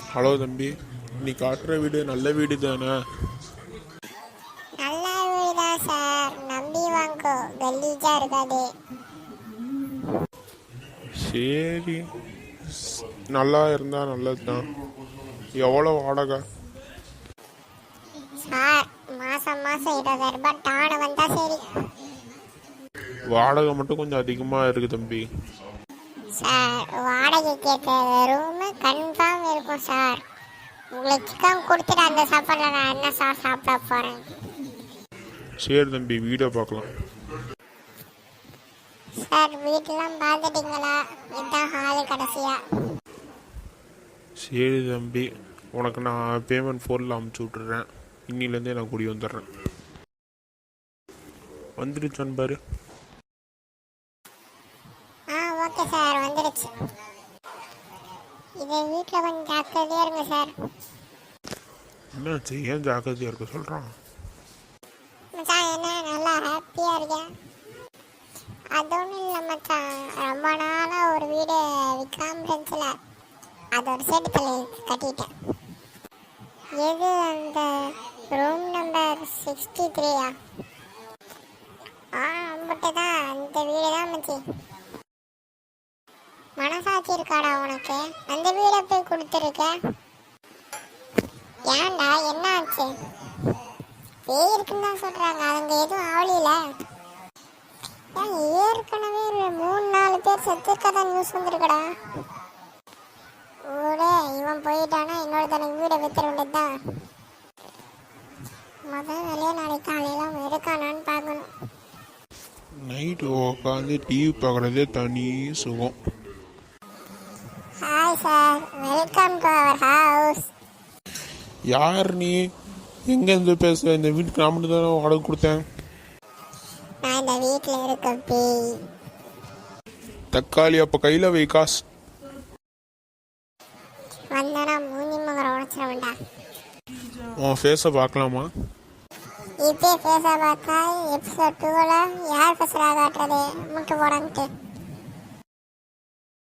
Hello தம்பி, நீ காட்டுற வீடு நல்ல வீடு தானே? நல்ல வீடா சார்? நம்பி வாங்கோ, கலீஜா இருக்காது. சரி, நல்லா இருந்தா நல்லது தான். எவ்வளோ வாடகை? சார் மாசம் மாசம் 20,000 டான வந்தா சரி. வாடகை மட்டும் கொஞ்சம் அதிகமாக இருக்குது தம்பி. சார் வாடகைக்கு ஏற்ற ரூமு கன்ஃபார்ம் இருக்கும் சார். உங்களுக்கு சிக்கன் கொடுத்துட்டு அந்த சாப்பாடில் நான் என்ன சார் சாப்பிட போகிறேன்? சரி தம்பி, வீடை பார்க்கலாம். சார் வீட்டெல்லாம் பார்த்துட்டீங்களா? இதுதான் ஹாலு கடைசியா. சரி தம்பி, உனக்கு நான் பேமெண்ட் ஃபோனில் அமுச்சு விட்டுறேன். இன்னிலேருந்தே நான் குடி வந்துடுறேன். வந்துடுச்சான்னு பாரு. ஓகே சார், வந்துடுச்சு. இது வீட்டில் கொஞ்சம் ஜாக்கிரதையாக இருங்க சார். என்னாச்சு, ஏன் ஜாக்கிரதையாக இருக்க சொல்கிறான்? மச்சான் என்ன நல்லா ஹாப்பியாக இருக்கேன்? அது ஒன்றும் இல்லை மச்சான், ரொம்ப நாளாக ஒரு வீடு விற்காம இருந்துச்சுல, அது ஒரு செட்டு தலை கட்டிட்டேன். எது அந்த ரூம் நம்பர் 63? அம்பிட்டு தான், அந்த வீடு தான் மச்சி. மனசாட்சி இருக்காடா உனக்கு? அந்த வீடை போய் கொடுத்துருக்க. ஏன்டா, என்ன ஆச்சு? பேய் இருக்குன்னு தான் சொல்றாங்க, அங்க எதுவும் ஆவலில. ஏற்கனவே 3-4 பேர் செத்துருக்கதான் நியூஸ் வந்துருக்கடா. ஊரே இவன் போயிட்டானா இன்னொரு தனக்கு வீடை வித்துற வேண்டியதுதான். முதல் வேலையா நாளைக்கு காலையில அவன் இருக்கானான்னு பார்க்கணும். நைட்டு உட்காந்து டிவி பார்க்குறதே தனி சுகம். Hi sir, welcome to our house. யார் நீ? எங்கேருந்து பேசுகிற? இந்த வீட்டுக்கு நான் மட்டும் தானே வாடகை கொடுத்தேன். நான் இந்த வீட்டில் இருக்க பேய். தக்காளி அப்போ கையில் வை காசு. வந்தனா மூஞ்சி மகரை உடச்சிட வேண்டாம். உன் ஃபேஸை பார்க்கலாமா? இப்போ பேச பார்த்தா எபிசோட் 2ல யார் பேசுகிறா காட்டுறது முட்டு போடான்ட்டு.